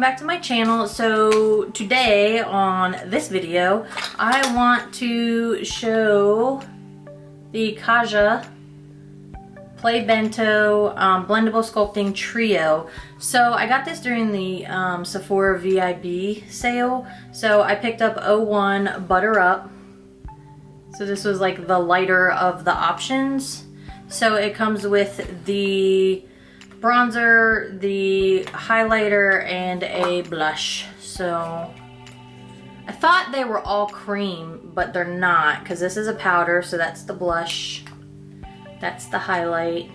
welcome back to my channel. So today on this video I want to show the Kaja Play Bento Blendable Sculpting Trio. So I got this during the Sephora VIB sale. So I picked up 01 Butter Up. So this was like the lighter of the options. So it comes with the bronzer, the highlighter, and a blush. So I thought they were all cream, but they're not, because this is a powder. So that's the blush, that's the highlight,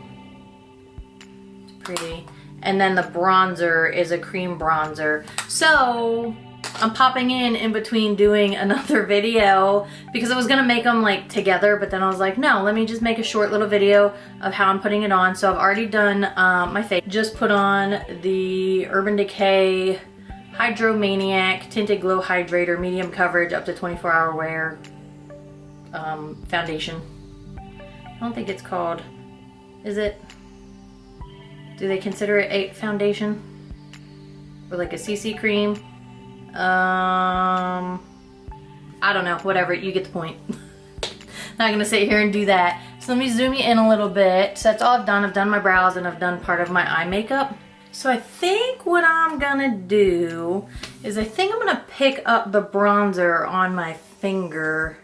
it's pretty, and then the bronzer is a cream bronzer. So I'm popping in between doing another video because I was gonna make them like together, but then I was like, no, let me just make a short little video of how I'm putting it on. So I've already done my face. Just put on the Urban Decay Hydromaniac Tinted Glow Hydrator, medium coverage, up to 24-hour wear foundation. I don't think it's called, is it? Do they consider it a foundation? Or like a CC cream? I don't know, whatever, you get the point. Not gonna sit here and do that. So let me zoom you in a little bit. So that's all I've done. I've done my brows and I've done part of my eye makeup. So I think what I'm gonna do is I think I'm gonna pick up the bronzer on my finger.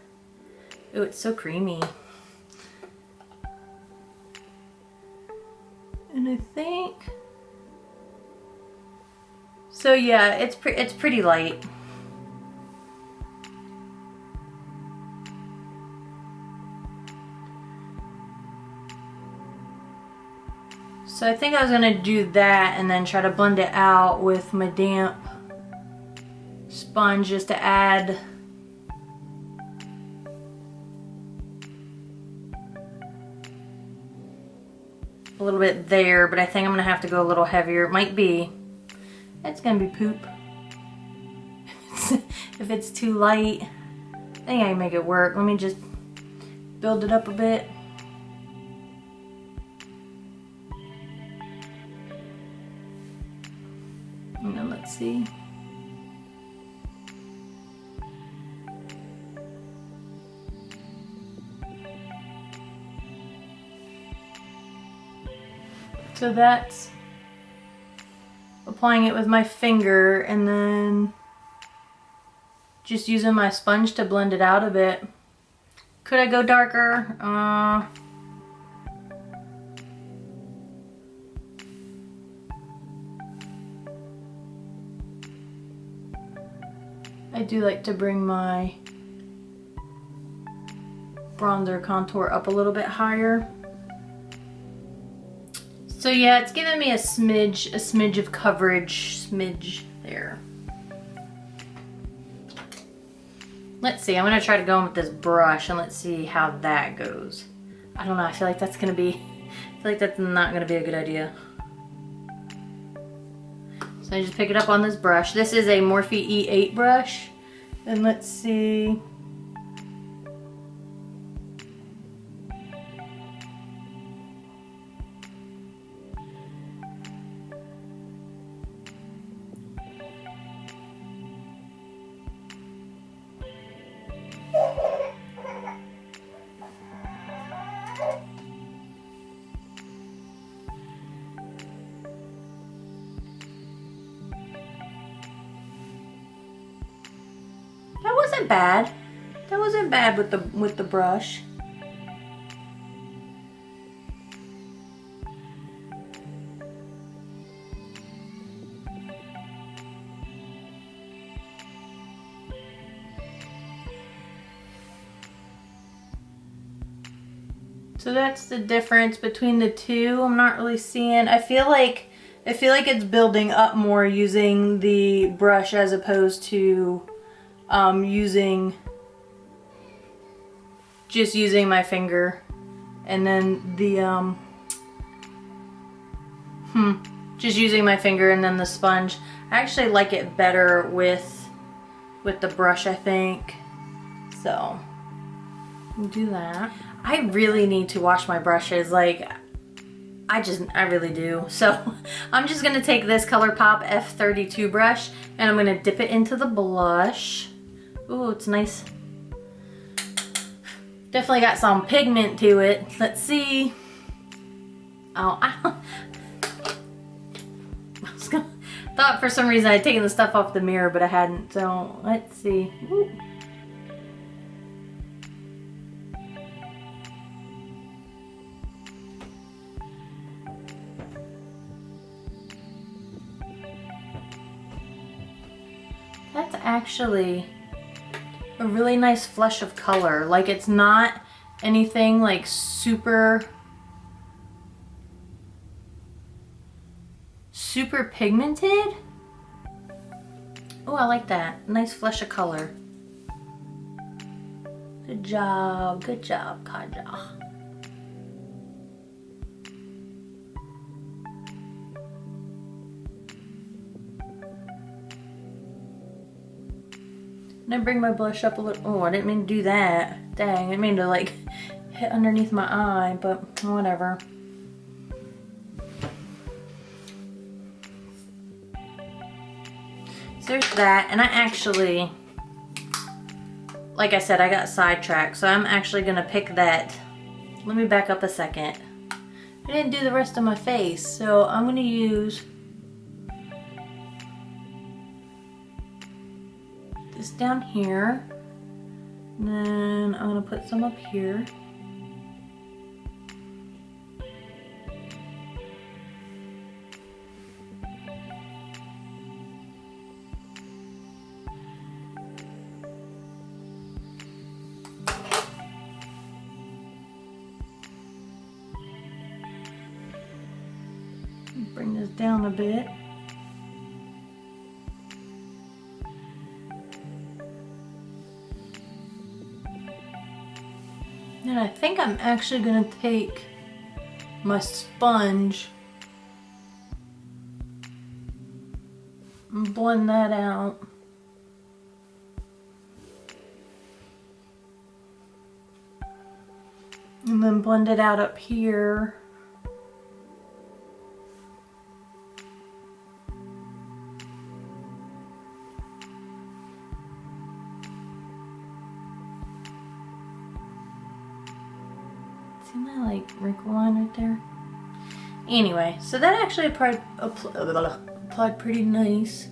Ooh, it's so creamy. And I think, so yeah, it's pretty light. So I think I was gonna do that and then try to blend it out with my damp sponge just to add a little bit there, but I think I'm gonna have to go a little heavier. It might be. It's gonna be poop. If it's too light, I think I can make it work. Let me just build it up a bit. And then let's see. So that's applying it with my finger and then just using my sponge to blend it out a bit. Could I go darker? I do like to bring my bronzer contour up a little bit higher. So yeah, it's giving me a smidge of coverage, smidge there. Let's see, I'm gonna try to go in with this brush and let's see how that goes. I don't know, I feel like that's not gonna be a good idea. So I just pick it up on this brush. This is a Morphe E8 brush. And let's see. Bad. That wasn't bad with the brush. So that's the difference between the two. I'm not really seeing. I feel like it's building up more using the brush as opposed to just using my finger, and then the just using my finger and then the sponge. I actually like it better with the brush, I think. So do that. I really need to wash my brushes. Like, I really do. So I'm just gonna take this ColourPop F32 brush and I'm gonna dip it into the blush. Ooh, it's nice. Definitely got some pigment to it. Let's see. Oh, I was gonna, thought for some reason I'd taken the stuff off the mirror, but I hadn't. So let's see. Ooh. That's actually a really nice flush of color. Like, it's not anything like super pigmented. Oh, I like that. Nice flush of color. Good job, Kaja. And I bring my blush up a little. Oh, I didn't mean to do that. Dang, I didn't mean to like hit underneath my eye, but whatever. So there's that, and I actually, like I said, I got sidetracked, so I'm actually gonna pick that. Let me back up a second. I didn't do the rest of my face, so I'm gonna use this down here, and then I'm gonna put some up here. Bring this down a bit. And I think I'm actually gonna take my sponge and blend that out. And then blend it out up here. See my like wrinkle line right there? Anyway, so that actually applied pretty nice.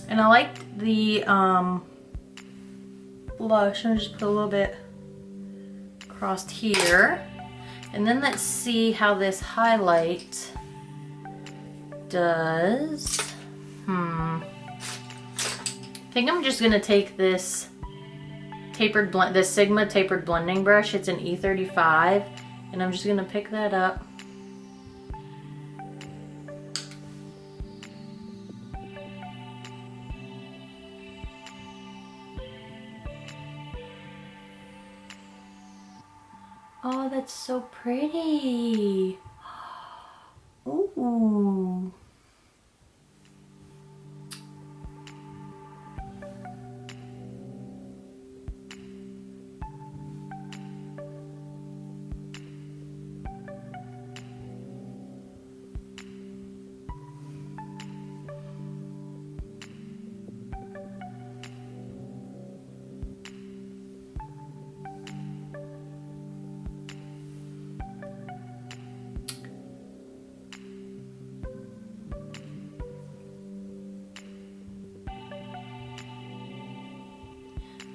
And I liked the blush. I'm just put a little bit across here. And then let's see how this highlight does. I think I'm just gonna take this this Sigma tapered blending brush. It's an E35, and I'm just gonna pick that up. Oh, that's so pretty. Ooh.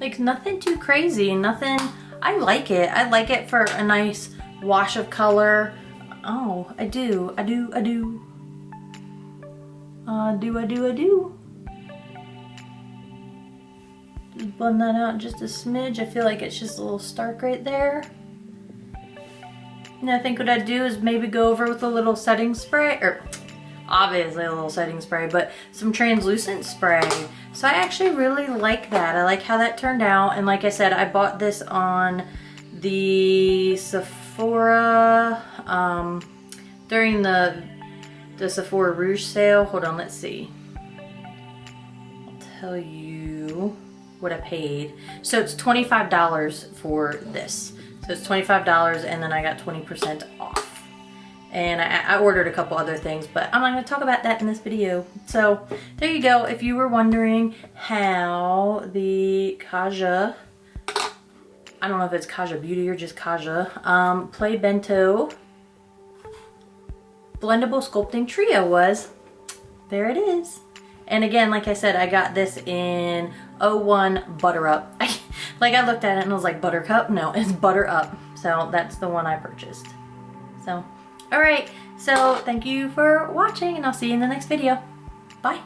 Like, nothing too crazy, nothing. I like it. I like it for a nice wash of color. Oh, I do. Just blend that out just a smidge. I feel like it's just a little stark right there. And I think what I'd do is maybe go over with a little setting spray, or obviously a little setting spray, but some translucent spray. So I actually really like that. I like how that turned out. And like I said, I bought this on the Sephora during the Sephora Rouge sale. Hold on, let's see. I'll tell you. what I paid. So it's $25 for this. So it's $25 and then I got 20% off. And I ordered a couple other things, but I'm not going to talk about that in this video. So there you go. If you were wondering how the Kaja, I don't know if it's Kaja Beauty or just Kaja, Play Bento Blendable Sculpting Trio was, there it is. And again, like I said, I got this in 01 Butter Up. Like I looked at it and I was like, Buttercup? No, it's Butter Up. So that's the one I purchased. So, all right. So thank you for watching and I'll see you in the next video. Bye.